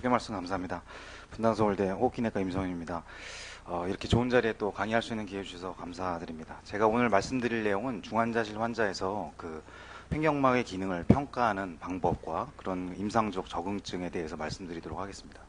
소개 말씀 감사합니다. 분당서울대 호흡기내과 임성윤입니다. 이렇게 좋은 자리에 또 강의할 수 있는 기회 주셔서 감사드립니다. 제가 오늘 말씀드릴 내용은 중환자실 환자에서 그 횡격막의 기능을 평가하는 방법과 그런 임상적 적응증에 대해서 말씀드리도록 하겠습니다.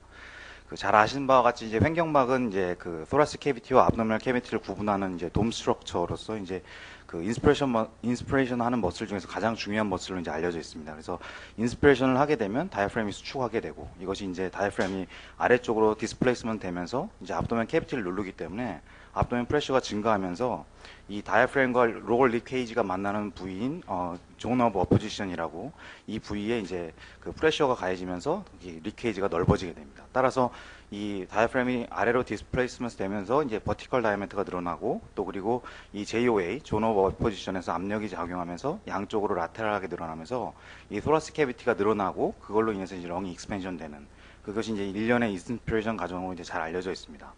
잘 아시는 바와 같이 이제 횡격막은 이제 그 thoracic cavity와 abdominal cavity를 구분하는 이제 돔 스트럭처로서 이제 그 인스피레이션 하는 머슬 중에서 가장 중요한 머슬로 이제 알려져 있습니다. 그래서 인스피레이션을 하게 되면 다이프램이 수축하게 되고 이것이 이제 다이프램이 아래쪽으로 디스플레이스먼트 되면서 이제 abdominal cavity를 누르기 때문에 abdomen 프레셔가 증가하면서 이 다이프램과 로럴 립 케이지가 만나는 부위인 존 오브 어포지션이라고 이 부위에 이제 그 프레셔가 가해지면서 이 립 케이지가 넓어지게 됩니다. 따라서 이 다이프램이 아래로 디스플레이스먼트 되면서 이제 버티컬 다이아메트가 늘어나고 또 그리고 이 JOA 존 오브 어포지션에서 압력이 작용하면서 양쪽으로 라테랄하게 늘어나면서 이 토라스 캐비티가 늘어나고 그걸로 인해서 이제 렁이 익스펜션 되는 그것이 이제 일련의 인스피레이션 과정으로 이제 잘 알려져 있습니다.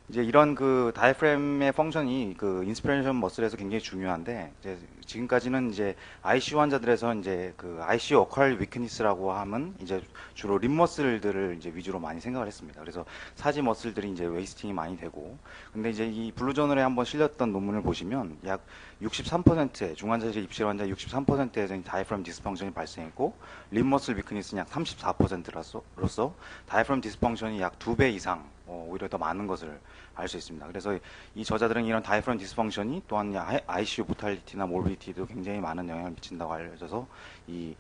이제 이런 그 다이프램의 펑션이 그 인스피레이션 머슬에서 굉장히 중요한데 이제 지금까지는 이제 ICU 환자들에서 이제 그 ICU 어컬 위크니스라고 하면 이제 주로 립 머슬들을 이제 위주로 많이 생각을 했습니다. 그래서 사지 머슬들이 이제 웨이스팅이 많이 되고 근데 이제 이 블루저널에 한번 실렸던 논문을 보시면 약 63%의 중환자실 입실 환자 63%에서 다이프램 디스펑션이 발생했고 립 머슬 위크니스는 약 34%로서 다이프램 디스펑션이 약 2배 이상 오히려 더 많은 것을 알 수 있습니다. 그래서 이 저자들은 이런 다이프램 디스펑션이 또한 ICU 모탈리티나 몰비디티도 굉장히 많은 영향을 미친다고 알려져서 이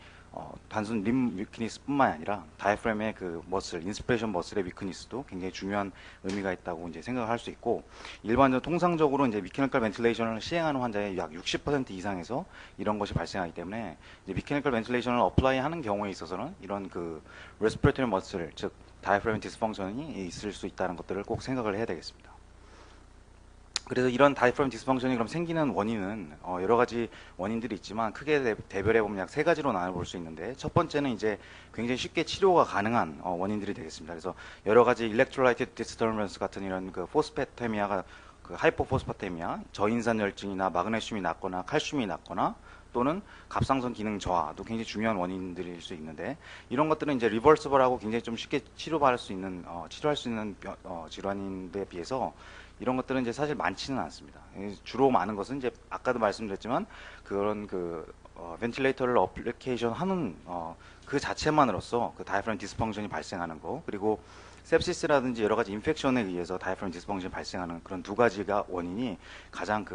단순 림 위크니스뿐만 아니라 다이프램의 그 머슬, 인스피레이션 머슬의 위크니스도 굉장히 중요한 의미가 있다고 이제 생각할 수 있고 일반적으로 통상적으로 이제 미케니컬 벤틸레이션을 시행하는 환자의 약 60% 이상에서 이런 것이 발생하기 때문에 이제 미케니컬 벤틸레이션을 어플라이하는 경우에 있어서는 이런 그 레스피레이터리 머슬 즉 다이프램 디스펑션이 있을 수 있다는 것들을 꼭 생각을 해야 되겠습니다. 그래서 이런 다이프램 디스펑션이 그럼 생기는 원인은 여러 가지 원인들이 있지만 크게 대별해 보면 약 세 가지로 나눠볼 수 있는데 첫 번째는 이제 굉장히 쉽게 치료가 가능한 원인들이 되겠습니다. 그래서 여러 가지 일렉트로라이트 디스터번스 같은 이런 그 포스페테미아가 그 하이포포스파테미아, 저인산열증이나 마그네슘이 낮거나 칼슘이 낮거나 또는 갑상선 기능 저하도 굉장히 중요한 원인들일 수 있는데 이런 것들은 이제 리버스블하고 굉장히 좀 쉽게 치료할 수 있는 질환인데 비해서 이런 것들은 이제 사실 많지는 않습니다. 주로 많은 것은 이제 아까도 말씀드렸지만 그런 그 벤틸레이터를 어플리케이션 하는 그 자체만으로서 그 다이프램 디스펑션이 발생하는 거 그리고 sepsis라든지 여러 가지 인펙션에 의해서 다이프램 디스펑션이 발생하는 그런 두 가지가 원인이 가장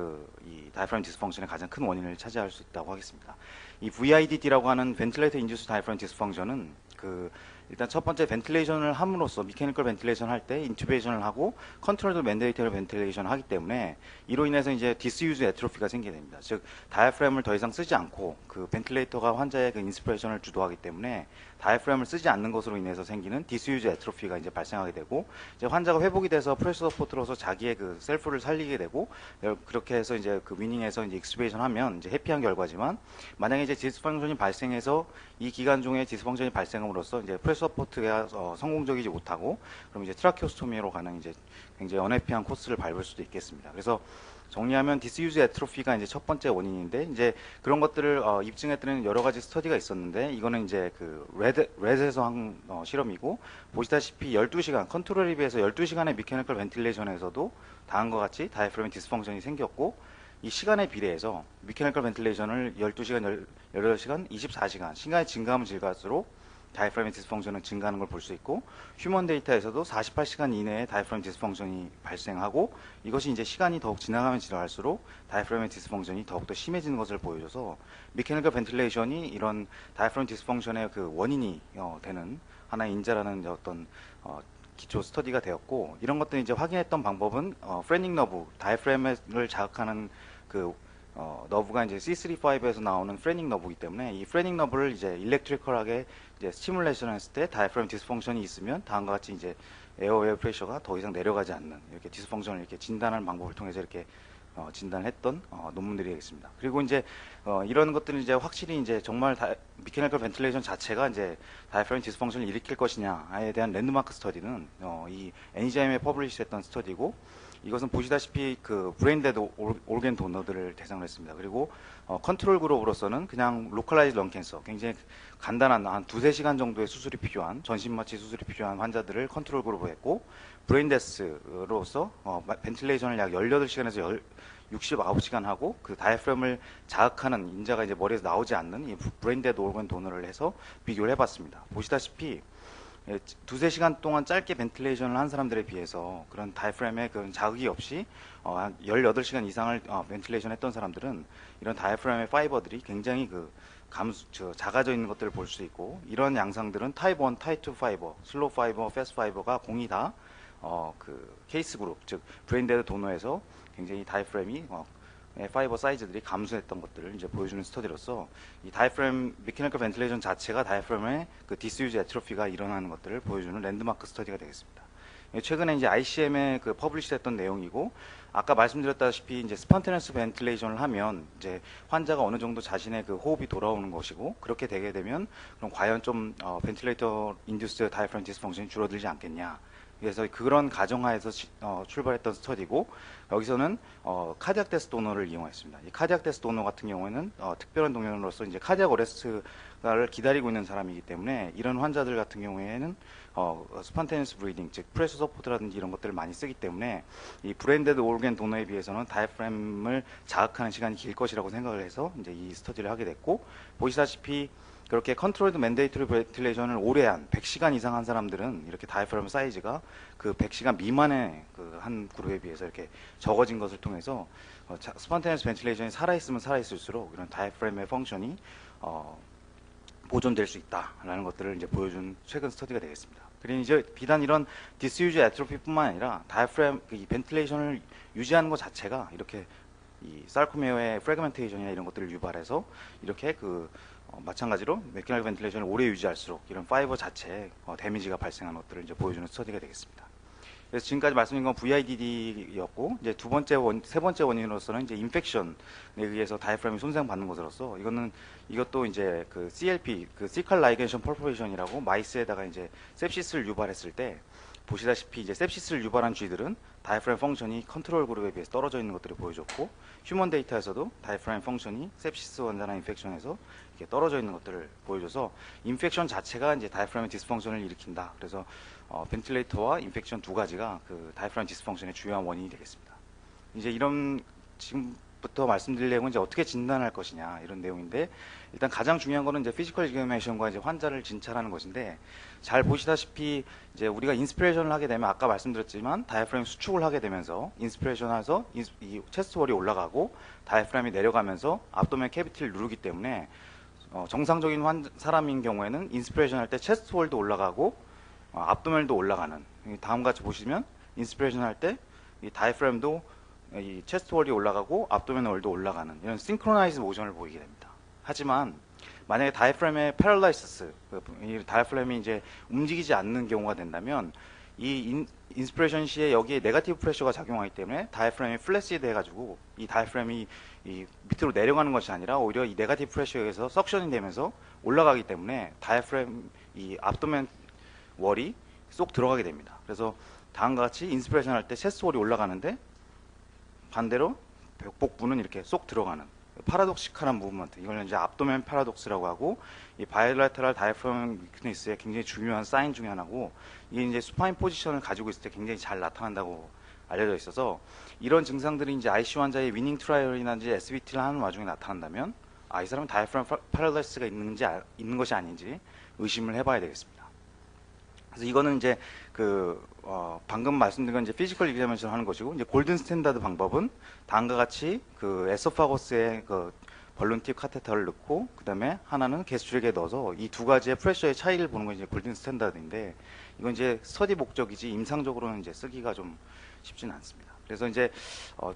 이 다이프램 디스펑션의 가장 큰 원인을 차지할 수 있다고 하겠습니다. 이 VIDD라고 하는 벤틸레이터 인듀스 다이프램 디스펑션은 일단 첫 번째 벤틸레이션을 함으로써 미케니컬 벤틸레이션 할 때 인튜베이션을 하고 컨트롤드 맨데이터를 벤틸레이션을 하기 때문에 이로 인해서 이제 디스유즈 에트로피가 생기게 됩니다. 즉 다이프램을 더 이상 쓰지 않고 그 벤틸레이터가 환자의 그 인스피레이션을 주도하기 때문에 다이프램을 쓰지 않는 것으로 인해서 생기는 디스유즈 에트로피가 이제 발생하게 되고 이제 환자가 회복이 돼서 프레셔 서포트로서 자기의 그 셀프를 살리게 되고 그렇게 해서 이제 그 위닝에서 이제 익스피레이션 하면 이제 해피한 결과지만 만약에 이제 디스펑션이 발생해서 이 기간 중에 디스펑션이 발생함으로써 이제 프레셔 서포트가 성공적이지 못하고 그럼 이제 트라키오스토미로 가는 이제 굉장히 언해피한 코스를 밟을 수도 있겠습니다. 그래서 정리하면 디스유즈 에트로피가 이제 첫 번째 원인인데 이제 그런 것들을 입증했던 여러 가지 스터디가 있었는데 이거는 이제 그 레드에서 한 실험이고 보시다시피 12시간 컨트롤에 비해서 12시간의 미케니컬 벤틸레이션에서도 다음과 같이 다이프램 디스펑션이 생겼고 이 시간에 비례해서 미케니컬 벤틸레이션을 12시간, 18시간, 24시간 시간이 증가하면 증가할수록 다이프램 디스펑션은 증가하는 걸 볼 수 있고 휴먼 데이터에서도 48시간 이내에 다이프램 디스펑션이 발생하고 이것이 이제 시간이 더욱 지나가면 지나갈수록 다이프램 디스펑션이 더욱더 심해지는 것을 보여줘서 미케니컬 벤틸레이션이 이런 다이프램 디스펑션의 그 원인이 되는 하나의 인자라는 어떤 기초 스터디가 되었고 이런 것들 이제 확인했던 방법은 프레닝 너브 다이프램을 자극하는 그 너브가 이제 C35에서 나오는 프레닝 너브이기 때문에 이 프레닝 너브를 이제 일렉트리컬하게 이제 스티뮬레이션 했을 때 다이프램 디스펑션이 있으면 다음과 같이 이제 에어웨어 프레셔가 더 이상 내려가지 않는 이렇게 디스펑션을 이렇게 진단하는 방법을 통해서 이렇게 진단했던 논문들이 되겠습니다. 그리고 이제 이런 것들은 이제 확실히 이제 정말 미케니컬 벤틸레이션 자체가 이제 다이프램 디스펑션을 일으킬 것이냐에 대한 랜드마크 스터디는 이 애니자임에 퍼블리시했던 스터디고 이것은 보시다시피 그 브레인데드 올겐 도너들을 대상으로 했습니다. 그리고 컨트롤 그룹으로서는 그냥 로컬라이즈 런 캔서, 굉장히 간단한 한 두세 시간 정도의 수술이 필요한, 전신마취 수술이 필요한 환자들을 컨트롤 그룹으로 했고, 브레인데스로서 벤틸레이션을 약 18시간에서 69시간 하고, 그 다이프램을 자극하는 인자가 이제 머리에서 나오지 않는 이 브레인데드 올겐 도너를 해서 비교를 해봤습니다. 보시다시피 두세 시간 동안 짧게 벤틸레이션을 한 사람들에 비해서 그런 다이프램의 그런 자극이 없이 한 18시간 이상을 벤틸레이션 했던 사람들은 이런 다이프램의 파이버들이 굉장히 작아져 있는 것들을 볼 수 있고, 이런 양상들은 타입 1, 타입 2 파이버, 슬로우 파이버, 패스트 파이버가 공이 다 그 케이스 그룹, 즉 브레인데드 도너에서 굉장히 다이프램이 파이버 사이즈들이 감소했던 것들을 이제 보여주는 스터디로서, 이 다이프램 미케니컬 벤틸레이션 자체가 다이프램의 그 디스유즈 에트로피가 일어나는 것들을 보여주는 랜드마크 스터디가 되겠습니다. 최근에 이제 ICM에 그 퍼블리시했던 내용이고, 아까 말씀드렸다시피 이제 스폰테니어스 벤틸레이션을 하면 이제 환자가 어느 정도 자신의 그 호흡이 돌아오는 것이고, 그렇게 되게 되면 그럼 과연 좀 벤틸레이터 인듀스 다이프램 디스펑션이 줄어들지 않겠냐. 그래서 그런 가정하에서 출발했던 스터디고, 여기서는 카디악 데스 도너를 이용했습니다. 이 카디악 데스 도너 같은 경우에는 특별한 동료로서 이제 카디악 어레스트를 기다리고 있는 사람이기 때문에, 이런 환자들 같은 경우에는 스판테니스 브리딩, 즉 프레셔 서포트라든지 이런 것들을 많이 쓰기 때문에 이 브레인데드 올겐 도너에 비해서는 다이프램을 자극하는 시간이 길 것이라고 생각을 해서 이제 이 스터디를 하게 됐고, 보시다시피 그렇게 컨트롤드 맨데이터리 벤틸레이션을 오래 한 100시간 이상 한 사람들은 이렇게 다이프램 사이즈가 그 100시간 미만의 그 한 그룹에 비해서 이렇게 적어진 것을 통해서 스폰테니어스 벤틸레이션이 살아있으면 살아있을수록 이런 다이프램의 펑션이 보존될 수 있다라는 것들을 이제 보여준 최근 스터디가 되겠습니다. 그리고 이제 비단 이런 디스유즈 에트로피뿐만 아니라 다이프램 이 벤틸레이션을 유지하는 것 자체가 이렇게 이 sarcomea의 프래그멘테이션이나 이런 것들을 유발해서 이렇게 마찬가지로 메케니컬 벤틸레이션을 오래 유지할수록 이런 파이버 자체에 데미지가 발생하는 것들을 이제 보여주는 스터디가 되겠습니다. 그래서 지금까지 말씀드린 건 VIDD였고, 이제 세 번째 원인으로서는 이제 인펙션에 의해서 다이프램이 손상받는 것으로서, 이것도 이제 그 CLP, 그 시칼 라이겐션 퍼포레이션이라고 마이스에다가 이제 sepsis를 유발했을 때, 보시다시피 이제 sepsis를 유발한 쥐들은 다이프램 펑션이 컨트롤 그룹에 비해서 떨어져 있는 것들을 보여줬고, 휴먼 데이터에서도 다이프램 펑션이 sepsis 원자나 인펙션에서 이렇게 떨어져 있는 것들을 보여줘서 인펙션 자체가 이제 다이프램의 디스펑션을 일으킨다. 그래서 벤틸레이터와 인펙션 두 가지가 그 다이프램 디스펑션의 주요한 원인이 되겠습니다. 이제 이런 지금부터 말씀드릴 내용은 이제 어떻게 진단할 것이냐 이런 내용인데, 일단 가장 중요한 거는 이제 피지컬 이그자미네이션과 이제 환자를 진찰하는 것인데, 잘 보시다시피 이제 우리가 인스피레이션을 하게 되면 아까 말씀드렸지만 다이프램 수축을 하게 되면서 인스피레이션에서 이 체스트 월이 올라가고 다이프램이 내려가면서 압도멘 캐비티를 누르기 때문에 정상적인 사람인 경우에는 인스피레이션 할 때 체스트 월도 올라가고 압도멘도 올라가는, 다음과 같이 보시면 인스피레이션 할 때 이 다이프램도 이 체스트 월이 올라가고 압도멘 월도 올라가는 이런 싱크로나이즈 모션을 보이게 됩니다. 하지만 만약에 다이프램의 패럴라이시스, 이 다이프램이 이제 움직이지 않는 경우가 된다면 이 인스피레이션 시에 여기에 네거티브 프레셔가 작용하기 때문에 다이프램이 플래시드 해가지고 이 다이프램이 이 밑으로 내려가는 것이 아니라 오히려 이 네거티브 프레셔에 의해서 석션이 되면서 올라가기 때문에 다이프램 이 압도멘 월이 쏙 들어가게 됩니다. 그래서 다음과 같이 인스피레이션 할 때 체스트 월이 올라가는데 반대로 복부는 이렇게 쏙 들어가는 파라독시칼한 무브먼트, 이걸 이제 압도멘 파라독스라고 하고, 이 바이라테럴 다이프램 위크니스의 굉장히 중요한 사인 중에 하나고, 이게 이제 수파인 포지션을 가지고 있을 때 굉장히 잘 나타난다고 알려져 있어서, 이런 증상들이 이제 ICU 환자의 위닝 트라이얼이나 SBT를 하는 와중에 나타난다면 이 사람은 다이프램 파라라이시스가 있는 것이 아닌지 의심을 해봐야 되겠습니다. 그래서 이거는 이제 방금 말씀드린 건 이제 피지컬 이그자미네이션 하는 것이고, 이제 골든 스탠다드 방법은 다음과 같이 그 에소파거스에 그 벌룬 팁 카테터를 넣고, 그 다음에 하나는 게스트릭에 넣어서 이 두 가지의 프레셔의 차이를 보는 건 이제 골든 스탠다드인데, 이건 이제 스터디 목적이지 임상적으로는 이제 쓰기가 좀 쉽지는 않습니다. 그래서 이제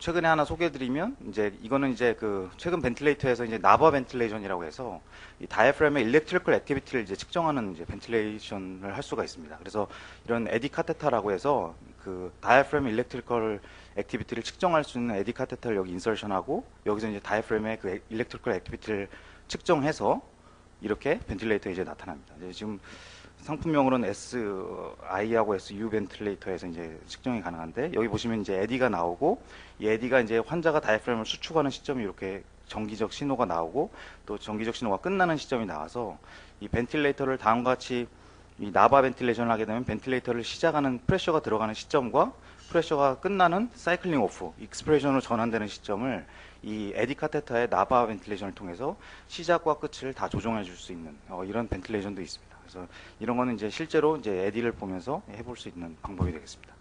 최근에 하나 소개해드리면, 이제 이거는 이제 그 최근 벤틸레이터에서 이제 나바 벤틸레이션이라고 해서 이 다이프램의 일렉트리컬 액티비티를 이제 측정하는 이제 벤틸레이션을 할 수가 있습니다. 그래서 이런 에디 카테타라고 해서 그 다이프램 일렉트리컬 액티비티를 측정할 수 있는 에디 카테타를 여기 인설션하고, 여기서 이제 다이프램의 그 일렉트리컬 액티비티를 측정해서 이렇게 벤틸레이터에 이제 나타납니다. 이제 지금 상품명으로는 SI하고 SU 벤틸레이터에서 이제 측정이 가능한데 여기 보시면 이제 에디가 나오고 이 에디가 이제 환자가 다이프램을 수축하는 시점이 이렇게 정기적 신호가 나오고 또 정기적 신호가 끝나는 시점이 나와서 이 벤틸레이터를 다음과 같이 이 나바 벤틸레이션을 하게 되면 벤틸레이터를 시작하는 프레셔가 들어가는 시점과 프레셔가 끝나는 사이클링 오프, 익스프레션으로 전환되는 시점을 이 에디 카테터의 나바 벤틸레이션을 통해서 시작과 끝을 다 조정해 줄 수 있는 이런 벤틸레이션도 있습니다. 그래서 이런 거는 이제 실제로 이제 에디를 보면서 해볼 수 있는 방법이 되겠습니다.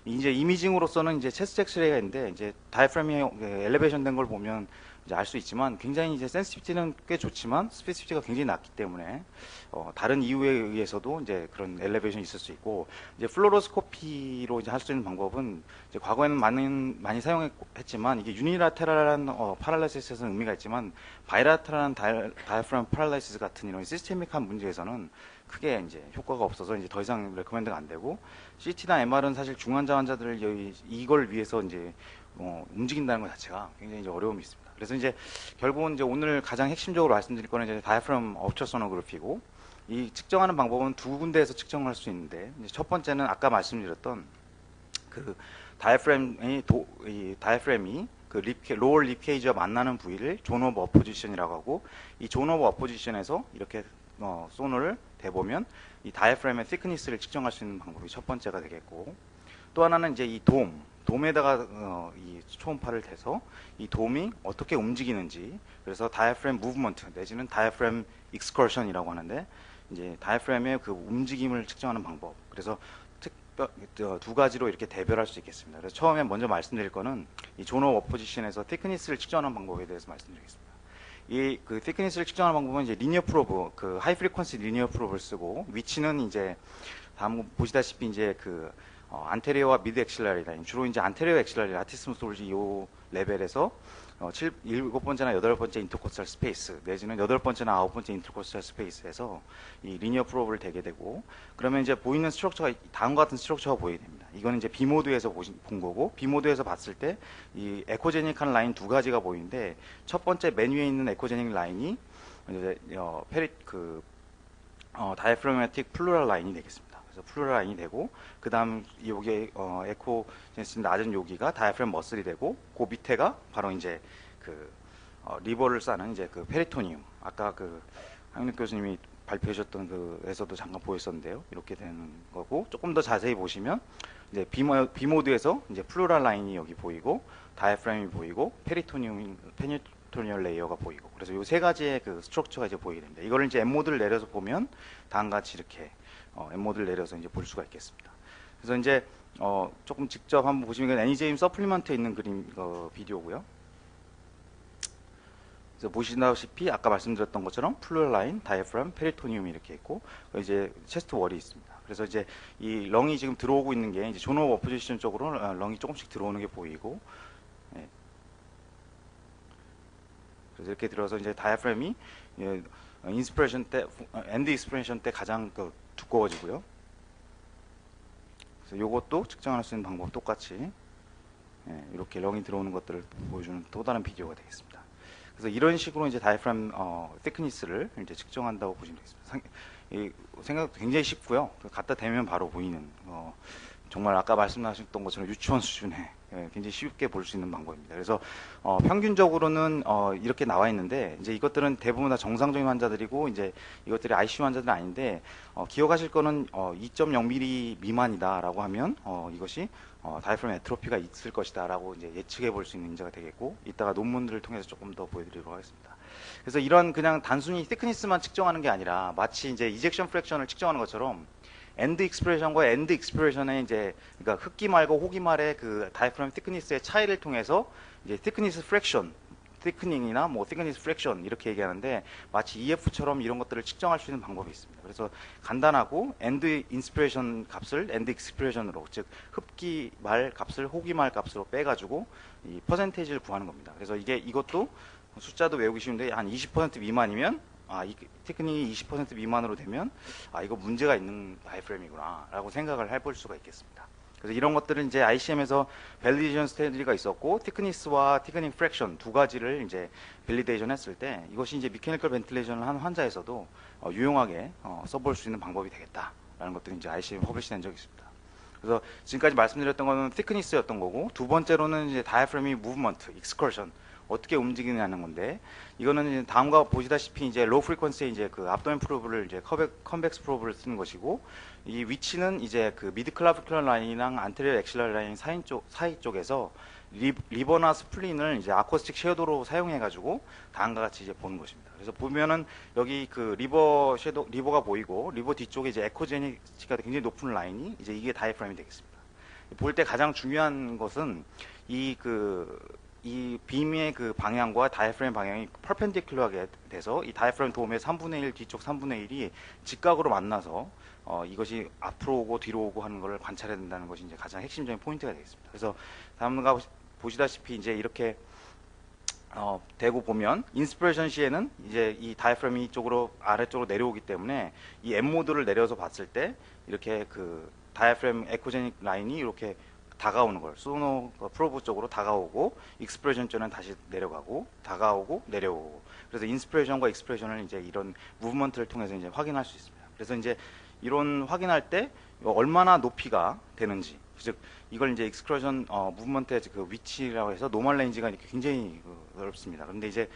이제 이미징으로서는 이제 체스트 엑스레이가 있는데 이제 다이프램이 엘리베이션 된 걸 보면 이제 알 수 있지만 굉장히 이제 센시티비티는 꽤 좋지만 스페시피티가 굉장히 낮기 때문에 다른 이유에 의해서도 이제 그런 엘리베이션이 있을 수 있고 이제 플로로스코피로 이제 할 수 있는 방법은 이제 과거에는 많이 사용했지만 이게 유니라테랄한 파랄라시스에서는 의미가 있지만 바이라테랄한 다이프람 파랄라시스 같은 이런 시스테믹한 문제에서는 크게 이제 효과가 없어서 이제 더 이상 레코멘드가 안 되고 CT나 MR은 사실 중환자 환자들을 이걸 위해서 이제 움직인다는 것 자체가 굉장히 이제 어려움이 있습니다. 그래서 이제 결국은 이제 오늘 가장 핵심적으로 말씀드릴 거는 이제 다이프람 울트라소노그래피고 이 측정하는 방법은 두 군데에서 측정할 수 있는데 이제 첫 번째는 아까 말씀드렸던 그 다이프램이 그 로어 립 케이지와 만나는 부위를 존 오브 어포지션이라고 하고 이 존 오브 어포지션에서 이렇게 소노를 대보면 이 다이프램의 thickness를 측정할 수 있는 방법이 첫 번째가 되겠고 또 하나는 이제 이 돔에다가 이 초음파를 대서 이 돔이 어떻게 움직이는지 그래서 다이프램 무브먼트 내지는 다이프램 익스커션이라고 하는데 이제 다이프램의 그 움직임을 측정하는 방법 그래서 두 가지로 이렇게 대별할 수 있겠습니다. 그래서 처음에 먼저 말씀드릴 거는 이 존 오브 어포지션에서 thickness를 측정하는 방법에 대해서 말씀드리겠습니다. 이 그 thickness를 측정하는 방법은 이제 리니어 프로브, 그 하이 프리퀀시 리니어 프로브를 쓰고 위치는 이제 다음 보시다시피 이제 그 안테리어와 미드 엑실라리 라인 주로 이제 안테리어 엑실라리 라티스무스 돌지 요 레벨에서 7번째나 8번째 인터코스탈 스페이스 내지는 8번째나 9번째 인터코스탈 스페이스에서 이 리니어 프로브를 대게 되고 그러면 이제 보이는 스트럭처가 다음과 같은 스트럭처가 보이게 됩니다. 이거는 이제 비모드에서 본 거고 비모드에서 봤을 때 이 에코제닉한 라인 두 가지가 보이는데 첫 번째 맨 위에 있는 에코제닉 라인이 이제 다이프라마틱 플루랄 라인이 되겠습니다. 그래서 플루랄 라인이 되고 그 다음 여기 에코제니스 낮은 여기가 다이프램 머슬이 되고 그 밑에가 바로 이제 그 리버를 싸는 이제 그 페리토니움 아까 그 황윤 교수님이 발표하셨던 그에서도 잠깐 보였었는데요. 이렇게 되는 거고 조금 더 자세히 보시면 이제 비모드에서 이제 플루랄 라인이 여기 보이고 다이프램이 보이고 페리토니얼 레이어가 보이고 그래서 이 세 가지의 그 스트럭처가 이제 보이게 됩니다. 이거를 이제 M모드를 내려서 보면 다음과 같이 이렇게 M모드를 내려서 이제 볼 수가 있겠습니다. 그래서 이제 조금 직접 한번 보시면 이건 애니제임 서플리먼트에 있는 비디오고요. 그래서 보시다시피 아까 말씀드렸던 것처럼 플루랄 라인, 다이프람, 페리토니움이 이렇게 있고 이제 체스트 월이 있습니다. 그래서 이제 이 렁이 지금 들어오고 있는 게 이제 존 오브 어포지션 쪽으로 렁이 조금씩 들어오는 게 보이고 예. 그래서 이렇게 들어서 이제 다이프램이 인스피레이션 때, 엔드 익스프레션 때 가장 두꺼워지고요. 그래서 이것도 측정할 수 있는 방법 똑같이 이렇게 렁이 들어오는 것들을 보여주는 또 다른 비디오가 되겠습니다. 그래서 이런 식으로 이제 다이프람 thickness를 이제 측정한다고 보시면 되겠습니다. 생각도 굉장히 쉽고요. 갖다 대면 바로 보이는 정말 아까 말씀하셨던 것처럼 유치원 수준의 굉장히 쉽게 볼 수 있는 방법입니다. 그래서 평균적으로는 이렇게 나와 있는데 이제 이것들은 대부분 다 정상적인 환자들이고 이제 이것들이 ICU 환자들은 아닌데 기억하실 거는 2.0mm 미만이다라고 하면 이것이 다이프람 애트로피가 있을 것이다라고 이제 예측해 볼 수 있는 인자가 되겠고 이따가 논문들을 통해서 조금 더 보여드리도록 하겠습니다. 그래서 이런 그냥 단순히 thickness만 측정하는 게 아니라 마치 이제 이젝션 프랙션을 측정하는 것처럼 엔드 익스프레션과 엔드 익스프레션의 이제 그러니까 흡기 말고 호기 말의 그 다이프람 thickness의 차이를 통해서 이제 thickness fraction, thickening이나 뭐 thickness fraction 이렇게 얘기하는데 마치 EF처럼 이런 것들을 측정할 수 있는 방법이 있습니다. 그래서 간단하고 엔드 인스피레이션 값을 엔드 익스프레션으로 즉 흡기 말 값을 호기 말 값으로 빼가지고 이 퍼센테이지를 구하는 겁니다. 그래서 이것도 숫자도 외우기 쉬운데 한 20% 미만이면 이 테크닉이 20% 미만으로 되면 이거 문제가 있는 다이프램이구나 라고 생각을 해볼 수가 있겠습니다. 그래서 이런 것들은 이제 ICM에서 밸리데이션 스테이지가 있었고 티크니스와 티크닝 프랙션 두 가지를 이제 밸리데이션 했을 때 이것이 이제 미케니컬 벤틸레이션을 한 환자에서도 유용하게 써볼 수 있는 방법이 되겠다라는 것들이 이제 ICM 퍼블리시된 적이 있습니다. 그래서 지금까지 말씀드렸던 거는 티크니스였던 거고 두 번째로는 이제 다이프레미 무브먼트, 익스커션 어떻게 움직이느냐는 건데 이거는 이제 다음과 보시다시피 이제 로우 프리퀀시의 이제 그 압도멘 프로브를 이제 컨벡스 프로브를 쓰는 것이고 이 위치는 이제 그 미드 클라비큘러 라인이랑 안테리어 엑실러 라인 사이 쪽에서 리버나 스플린을 이제 아코스틱 섀도로 사용해 가지고 다음과 같이 이제 보는 것입니다. 그래서 보면은 여기 그 리버가 보이고 리버 뒤쪽에 이제 에코제니티가 굉장히 높은 라인이 이제 이게 다이프레임이 되겠습니다. 볼 때 가장 중요한 것은 이 빔의 그 방향과 다이프레임 방향이 퍼펜디큘러하게 돼서 이 다이프레임 도움의 3분의 1 뒤쪽 3분의 1이 직각으로 만나서 이것이 앞으로 오고 뒤로 오고 하는 것을 관찰해야 된다는 것이 이제 가장 핵심적인 포인트가 되겠습니다. 그래서 다음과 보시다시피 이제 이렇게 대고 보면 인스피레이션 시에는 이제 이 다이프레임이 이쪽으로 아래쪽으로 내려오기 때문에 이 M 모드를 내려서 봤을 때 이렇게 그 다이프레임 에코제닉 라인이 이렇게 다가오는 걸 소노 프로브 쪽으로 다가오고 익스프레션 쪽은 다시 내려가고 다가오고 내려오고 그래서 인스피레이션과 익스프레션을 이제 이런 무브먼트를 통해서 이제 확인할 수 있습니다. 그래서 이제 이런 확인할 때 얼마나 높이가 되는지 즉 이걸 이제 익스크루전 무브먼트의 그 위치라고 해서 노멀 레인지가 이렇게 굉장히 넓습니다. 그런데 이제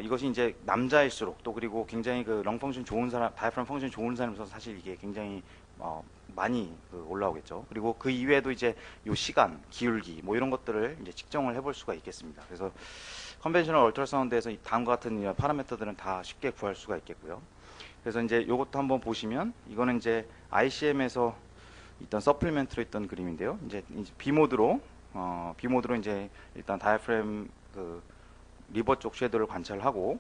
이것이 이제 남자일수록 또 그리고 굉장히 그 렁 펑션 좋은 사람, 다이프람 펑션 좋은 사람에서 사실 이게 굉장히 많이 올라오겠죠. 그리고 그 이외에도 이제 요 시간, 기울기 뭐 이런 것들을 이제 측정을 해볼 수가 있겠습니다. 그래서 컨벤셔널 얼트라사운드에서 다음과 같은 파라미터들은 다 쉽게 구할 수가 있겠고요. 그래서 이제 요것도 한번 보시면 이거는 이제 ICM에서 일단 서플리멘트로 있던 그림인데요. 이제 비모드로 이제 일단 다이프램 그 리버 쪽 섀도를 관찰하고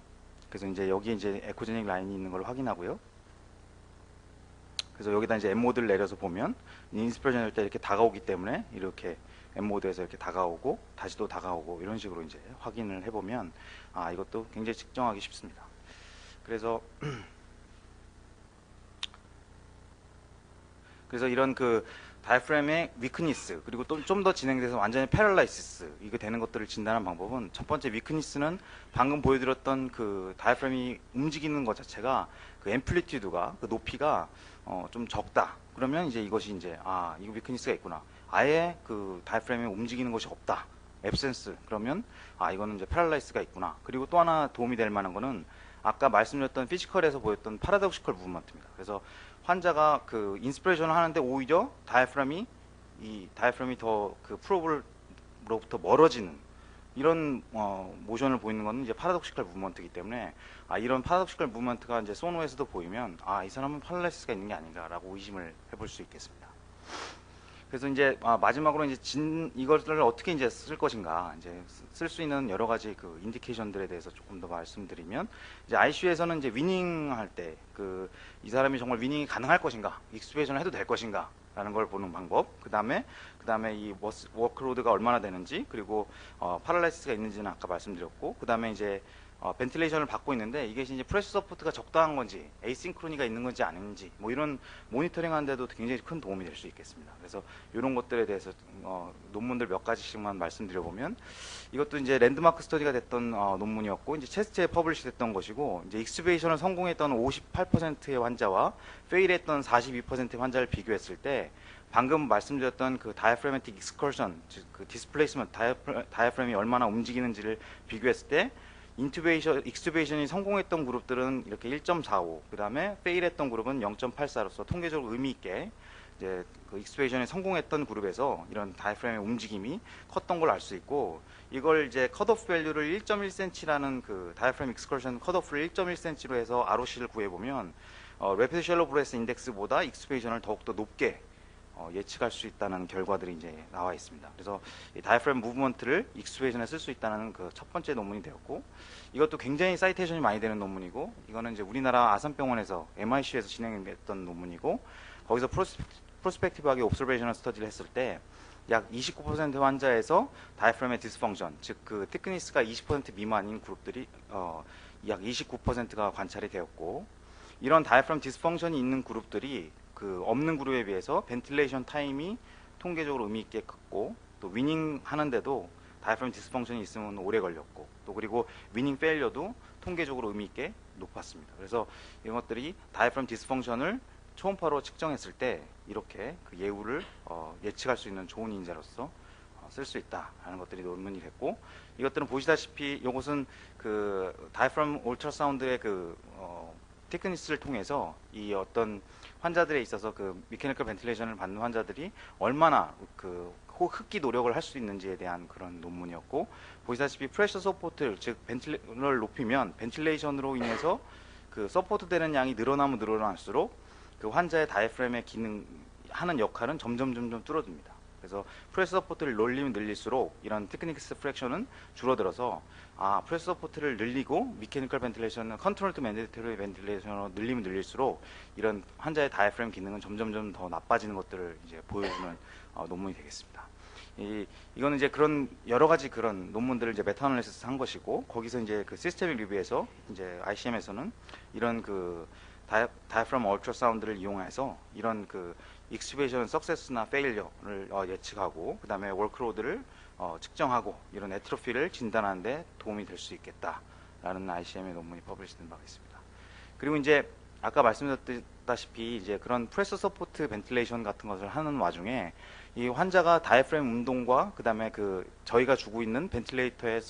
그래서 이제 여기 이제 에코제닉 라인이 있는 걸 확인하고요. 그래서 여기다 이제 M 모드를 내려서 보면 인스피레이션 할 때 이렇게 다가오기 때문에 이렇게 M 모드에서 이렇게 다가오고 다시 또 다가오고 이런 식으로 이제 확인을 해보면 이것도 굉장히 측정하기 쉽습니다. 그래서 이런 그 다이프램의 위크니스 그리고 또 좀 더 진행돼서 완전히 패럴라이시스 이거 되는 것들을 진단하는 방법은 첫 번째 위크니스는 방금 보여드렸던 그 다이프램이 움직이는 것 자체가 그 앰플리튜드가 그 높이가 좀 적다. 그러면 이제 이것이 이제 이거 위크니스가 있구나. 아예 그 다이프램이 움직이는 것이 없다. 앱센스. 그러면 이거는 이제 패럴라이스가 있구나. 그리고 또 하나 도움이 될 만한 거는 아까 말씀드렸던 피지컬에서 보였던 파라독시컬 무브먼트입니다. 그래서 환자가 그 인스피레이션을 하는데 오히려 다이프램이 더 그 프로브로부터 멀어지는 이런 모션을 보이는 것은 이제 파라독시컬 무브먼트이기 때문에 이런 파라독시컬 무브먼트가 이제 소노에서도 보이면 이 사람은 팔라리시스가 있는 게 아닌가라고 의심을 해볼 수 있겠습니다. 그래서 이제 마지막으로 이제 이것을 어떻게 이제 쓸 것인가 이제 쓸 수 있는 여러 가지 그 인디케이션들에 대해서 조금 더 말씀드리면 이제 ICU에서는 이제 위닝 할 때 그 이 사람이 정말 위닝이 가능할 것인가 익스튜베이션을 해도 될 것인가 라는 걸 보는 방법 그 다음에 이 워크로드가 얼마나 되는지 그리고 파랄라이시스가 있는지는 아까 말씀드렸고 그 다음에 이제 벤틸레이션을 받고 있는데 이게 이제 프레셔 서포트가 적당한 건지 에이싱크로니가 있는 건지 아닌지 뭐 이런 모니터링 하는데도 굉장히 큰 도움이 될 수 있겠습니다. 그래서 이런 것들에 대해서 논문들 몇 가지씩만 말씀드려보면 이것도 이제 랜드마크 스터디가 됐던 논문이었고 이제 체스트에 퍼블리시 됐던 것이고 이제 익스튜베이션을 성공했던 58%의 환자와 페일했던 42%의 환자를 비교했을 때 방금 말씀드렸던 그 다이프레매틱 익스커션 즉 그 디스플레이스먼트 다이프레임이 얼마나 움직이는지를 비교했을 때 익스튜베이션이 성공했던 그룹들은 이렇게 1.45, 그 다음에 페일했던 그룹은 0.84로서 통계적으로 의미 있게 이제 그 익스튜베이션이 성공했던 그룹에서 이런 다이프레임의 움직임이 컸던 걸 알 수 있고 이걸 이제 컷오프 밸류를 1.1cm라는 그 다이프레임 익스커션 컷오프를 1.1cm로 해서 ROC를 구해보면 레피드 셜로 브레스 인덱스보다 익스튜베이션을 더욱더 높게 예측할 수 있다는 결과들이 이제 나와 있습니다. 그래서 이 다이프램 무브먼트를 익스튜베이션에 쓸 수 있다는 그 첫 번째 논문이 되었고 이것도 굉장히 사이테이션이 많이 되는 논문이고 이거는 이제 우리나라 아산병원에서 MIC에서 진행했던 논문이고 거기서 프로스펙티브하게 옵서베이셔널 스터디를 했을 때 약 29% 환자에서 다이프램의 디스펑션 즉 그 티크니스가 20% 미만인 그룹들이 약 29%가 관찰이 되었고 이런 다이프램 디스펑션이 있는 그룹들이 그 없는 그룹에 비해서 벤틸레이션 타임이 통계적으로 의미 있게 컸고, 또 위닝 하는데도 다이프람 디스펑션이 있으면 오래 걸렸고, 또 그리고 위닝 페일려도 통계적으로 의미 있게 높았습니다. 그래서 이런 것들이 다이프람 디스펑션을 초음파로 측정했을 때 이렇게 그 예후를 예측할 수 있는 좋은 인자로서 쓸 수 있다라는 것들이 논문이 됐고, 이것들은 보시다시피 이것은 그 다이프람 울트라사운드의 그 테크니스를 통해서 이 어떤 환자들에 있어서 그 미케니컬 벤틸레이션을 받는 환자들이 얼마나 그 흡기 노력을 할 수 있는지에 대한 그런 논문이었고, 보시다시피 프레셔 서포트, 즉 벤틸레이션을 높이면 벤틸레이션으로 인해서 그 서포트 되는 양이 늘어나면 늘어날수록 그 환자의 다이프램의 기능 하는 역할은 점점 줄어듭니다. 그래서 프레셔 서포트를 늘리면 늘릴수록 이런 테크닉스 프랙션은 줄어들어서 프레셔 서포트를 늘리고 미케니컬 벤틸레이션은 컨트롤 투 맨데이터리 벤틸레이션으로 늘리면 늘릴수록 이런 환자의 다이프램 기능은 점점 더 나빠지는 것들을 이제 보여주는 논문이 되겠습니다. 이거는 이제 그런 여러 가지 그런 논문들을 이제 메타 애널리시스 한 것이고, 거기서 이제 그 시스템 리뷰에서 이제 ICM에서는 이런 그 다이프람 얼트라사운드를 이용해서 이런 그 익스튜베이션 석세스나 페일러를 예측하고, 그 다음에 월크로드를 측정하고 이런 에트로피를 진단하는 데 도움이 될 수 있겠다라는 ICM의 논문이 퍼블리시된 바가 있습니다. 그리고 이제 아까 말씀드렸다시피 이제 그런 프레셔 서포트 벤틸레이션 같은 것을 하는 와중에 이 환자가 다이프램 운동과 그 다음에 그 저희가 주고 있는 벤틸레이터의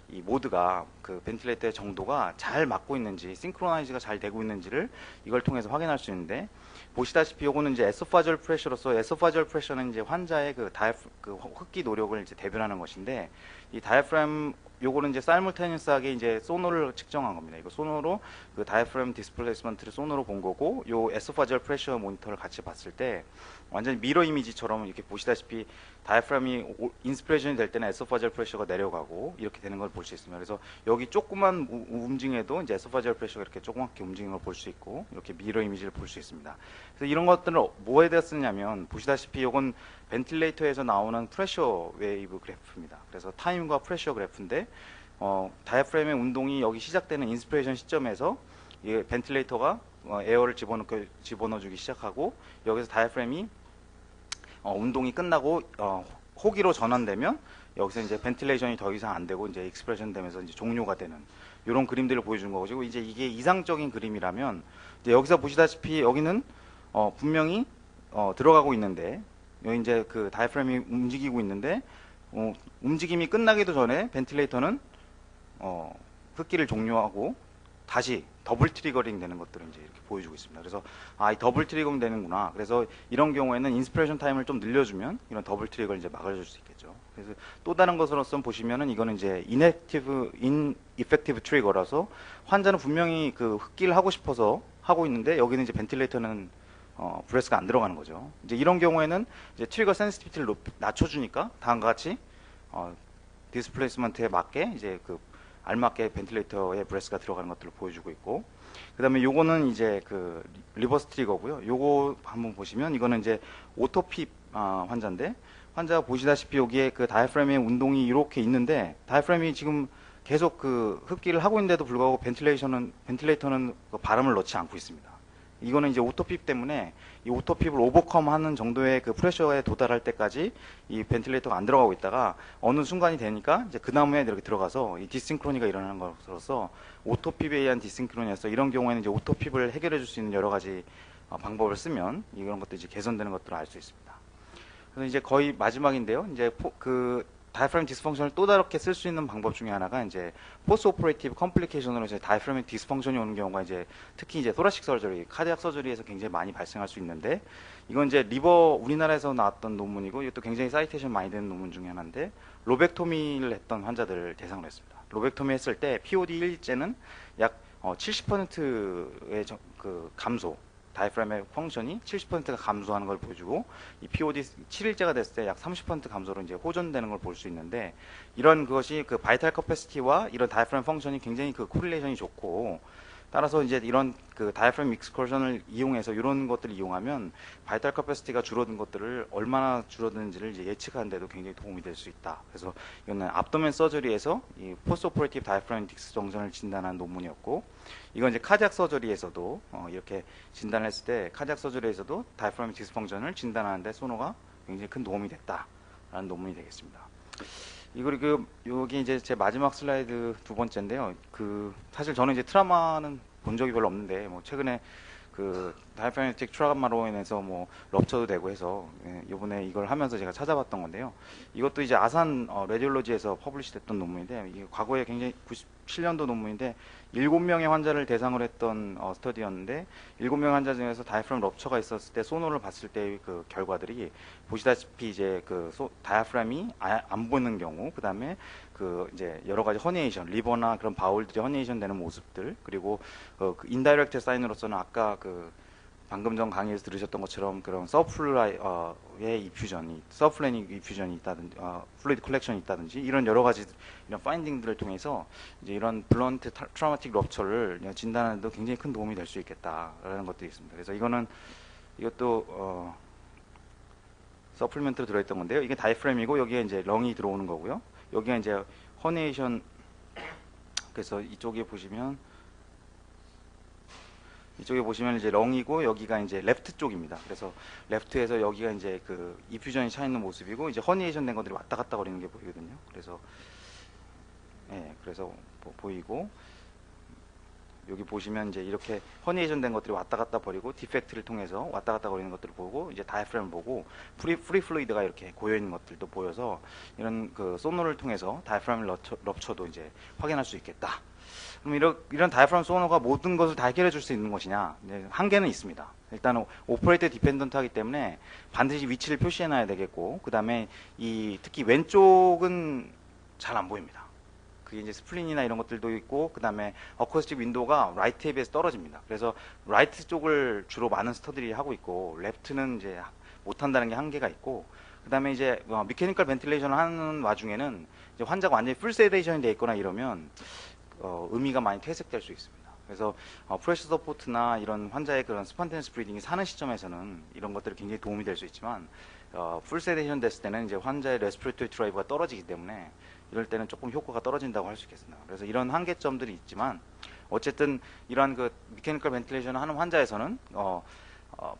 이 모드가 그 벤틸레이터의 정도가 잘 맞고 있는지, 싱크로나이즈가 잘 되고 있는지를 이걸 통해서 확인할 수 있는데, 보시다시피 요거는 이제 에소파지얼 프레셔로서, 에소파지얼 프레셔는 이제 환자의 그 흡기 노력을 이제 대변하는 것인데, 이 다이프램 요거는 이제 사이멀테니어스하게 이제 소노를 측정한 겁니다. 이거 소노로 그 다이프램 디스플레이스먼트를 소노로 본 거고, 요 에소파지얼 프레셔 모니터를 같이 봤을 때 완전히 미러 이미지처럼 이렇게 보시다시피 다이프램이 인스피레이션이 될 때는 에소파지얼 프레셔가 내려가고 이렇게 되는 걸 볼 수 있습니다. 그래서 여기 조그만 움직임에도 이제 에소파지얼 프레셔가 이렇게 조그맣게 움직이는 걸 볼 수 있고, 이렇게 미러 이미지를 볼 수 있습니다. 그래서 이런 것들을 뭐에 대해 쓰냐면, 보시다시피 이건 벤틸레이터에서 나오는 프레셔 웨이브 그래프입니다. 그래서 타임과 프레셔 그래프인데, 다이프램의 운동이 여기 시작되는 인스피레이션 시점에서 이 벤틸레이터가 에어를 집어넣어주기 시작하고, 여기서 다이프램이 운동이 끝나고 호기로 전환되면 여기서 이제 벤틸레이션이 더 이상 안 되고 이제 익스프레션 되면서 이제 종료가 되는 이런 그림들을 보여주는 거고, 이제 이게 이상적인 그림이라면 이제 여기서 보시다시피 여기는 분명히 들어가고 있는데, 여기 이제 그 다이프램이 움직이고 있는데 움직임이 끝나기도 전에 벤틸레이터는 흡기를 종료하고 다시 더블 트리거링 되는 것들을 이제 이렇게 보여주고 있습니다. 그래서 이 더블 트리거링 되는구나. 그래서 이런 경우에는 인스피레이션 타임을 좀 늘려주면 이런 더블 트리거를 이제 막아줄 수 있겠죠. 그래서 또 다른 것으로서 보시면은 이거는 이제 인이펙티브 트리거라서 환자는 분명히 그 흡기를 하고 싶어서 하고 있는데 여기는 이제 벤틸레이터는 브레스가 안 들어가는 거죠. 이제 이런 경우에는 이제 트리거 센시티비티를 낮춰주니까 다음과 같이 디스플레이스먼트에 맞게 이제 그 알맞게 벤틸레이터에 브레스가 들어가는 것들을 보여주고 있고, 그 다음에 요거는 이제 그 리버스 트리거고요. 요거 한번 보시면 이거는 이제 오토핍 환자인데, 환자가 보시다시피 여기에 그 다이프램의 운동이 이렇게 있는데, 다이프램이 지금 계속 그 흡기를 하고 있는데도 불구하고 벤틸레이터는 그 바람을 넣지 않고 있습니다. 이거는 이제 오토핍 때문에 이 오토핍을 오버컴 하는 정도의 그 프레셔에 도달할 때까지 이 벤틸레이터가 안 들어가고 있다가 어느 순간이 되니까 이제 그 다음에 이렇게 들어가서 이 디싱크로니가 일어나는 것으로서 오토핍에 의한 디싱크로니에서, 이런 경우에는 이제 오토핍을 해결해 줄 수 있는 여러 가지 방법을 쓰면 이런 것도 이제 개선되는 것들을 알 수 있습니다. 그래서 이제 거의 마지막인데요. 이제 그 다이프램 디스펑션을 또 다르게 쓸 수 있는 방법 중에 하나가 이제 포스트 오퍼레이티브 컴플리케이션으로 이제 다이프램 디스펑션이 오는 경우가 이제 특히 이제 토라식 서저리, 카디악 서저리에서 굉장히 많이 발생할 수 있는데, 이건 이제 우리나라에서 나왔던 논문이고, 이것도 굉장히 사이테이션 많이 되는 논문 중에 하나인데, 로벡토미를 했던 환자들을 대상으로 했습니다. 로벡토미 했을 때 POD 1일째는 약 70%의 그 감소, 다이프램의 펑션이 70%가 감소하는 걸 보여주고, 이 POD 7일째가 됐을 때 약 30% 감소로 이제 호전되는 걸 볼 수 있는데, 이런 그것이 그 바이탈 커패시티와 이런 다이프램 펑션이 굉장히 그 코릴레이션이 좋고, 따라서 이제 이런 그 다이프램 익스커션을 이용해서 이런 것들을 이용하면 바이탈 커패시티가 줄어든 것들을 얼마나 줄어드는지를 이제 예측하는 데도 굉장히 도움이 될 수 있다. 그래서 이거는 압도멘 서저리에서 이 포스트 오퍼레이티브 다이프램 딕스 정전을 진단한 논문이었고, 이건 이제 카디악 서저리에서도 이렇게 진단을 했을 때 카디악 서저리에서도 다이프램 디스펑션을 진단하는데 소노가 굉장히 큰 도움이 됐다라는 논문이 되겠습니다. 이거 여기 이제 제 마지막 슬라이드 두 번째인데요. 사실 저는 이제 트라우마는 본 적이 별로 없는데 뭐 최근에 다이프라그마틱 트라우마로 인해서 뭐 럽처도 되고 해서 이번에 이걸 하면서 제가 찾아봤던 건데요. 이것도 이제 아산 레디올로지에서 퍼블리시 됐던 논문인데 이게 과거에 굉장히 97년도 논문인데 7명의 환자를 대상으로 했던 스터디였는데 7명 환자 중에서 다이프라մ 럽처가 있었을 때 소노를 봤을 때 그 결과들이 보시다시피 이제 다이프라ամ이 안 보는 경우, 그다음에 이제 여러 가지 허니에이션, 리버나 그런 바울들이 허니에이션 되는 모습들, 그리고 인다이렉트 사인으로서는 아까 방금 전 강의에서 들으셨던 것처럼 그런 서플라이의 이퓨전이, 서플래닝 이퓨전이 있다든지, 플루이드 컬렉션이 있다든지 이런 여러 가지 이런 파인딩들을 통해서 이제 이런 블런트 트라우마틱 럽처를 진단하는데도 굉장히 큰 도움이 될 수 있겠다라는 것들이 있습니다. 그래서 이것도 서플리멘트로 들어있던 건데요. 이게 다이프램이고 여기에 이제 렁이 들어오는 거고요. 여기가 이제 허니에이션, 그래서 이쪽에 보시면 이제 렁이고 여기가 이제 레프트 쪽입니다. 그래서 레프트에서 여기가 이제 이퓨전이 차 있는 모습이고 이제 허니에이션 된 것들이 왔다 갔다 거리는 게 보이거든요. 그래서 그래서 보이고 여기 보시면 이제 이렇게 허니에이션 된 것들이 왔다 갔다 버리고 디펙트를 통해서 왔다 갔다 거리는 것들을 보고 이제 다이프램을 보고 프리 플루이드가 이렇게 고여 있는 것들도 보여서 이런 소노를 통해서 다이프램 럽처도 이제 확인할 수 있겠다. 그럼 이런 다이프람 소너가 모든 것을 다 해결해 줄 수 있는 것이냐? 한계는 있습니다. 일단 오퍼레이터 디펜던트 하기 때문에 반드시 위치를 표시해 놔야 되겠고, 그 다음에 특히 왼쪽은 잘 안 보입니다. 그게 이제 스플린이나 이런 것들도 있고, 그 다음에 어쿠스틱 윈도우가 라이트에 비해서 떨어집니다. 그래서 라이트 쪽을 주로 많은 스터들이 하고 있고, 레프트는 이제 못한다는 게 한계가 있고, 그 다음에 이제 미케니컬 벤틸레이션을 하는 와중에는 이제 환자가 완전히 풀 세데이션이 돼 있거나 이러면 의미가 많이 퇴색될 수 있습니다. 그래서 프레셔 서포트나 이런 환자의 그런 스폰테니어스 브리딩이 사는 시점에서는 이런 것들이 굉장히 도움이 될 수 있지만 풀 세데이션 됐을 때는 이제 환자의 레스피레이터리 드라이브가 떨어지기 때문에 이럴 때는 조금 효과가 떨어진다고 할 수 있겠습니다. 그래서 이런 한계점들이 있지만 어쨌든 이러한 미케니컬 벤틸레이션을 하는 환자에서는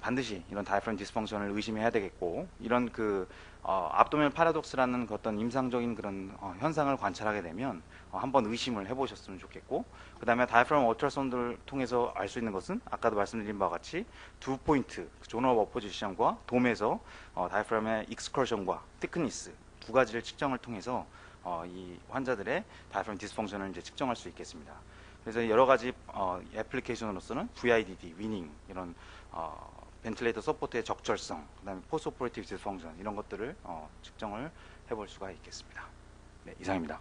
반드시 이런 다이프람 디스펑션을 의심해야 되겠고, 이런 압도미널 파라독스라는 어떤 임상적인 그런 현상을 관찰하게 되면 한번 의심을 해보셨으면 좋겠고, 그 다음에 다이프람 얼트라사운드를 통해서 알 수 있는 것은 아까도 말씀드린 바와 같이 두 포인트, 존 오브 어포지션과 돔에서 다이프람의 익스커션과 티크니스 두 가지를 측정을 통해서 이 환자들의 다이프람 디스펑션을 이제 측정할 수 있겠습니다. 그래서 여러 가지 애플리케이션으로서는 VIDD, 위닝, 이런 벤틸레이터 서포트의 적절성, 그다음에 포스트 오퍼레이티브 디스펑션 이런 것들을 측정을 해볼 수가 있겠습니다. 네, 이상입니다.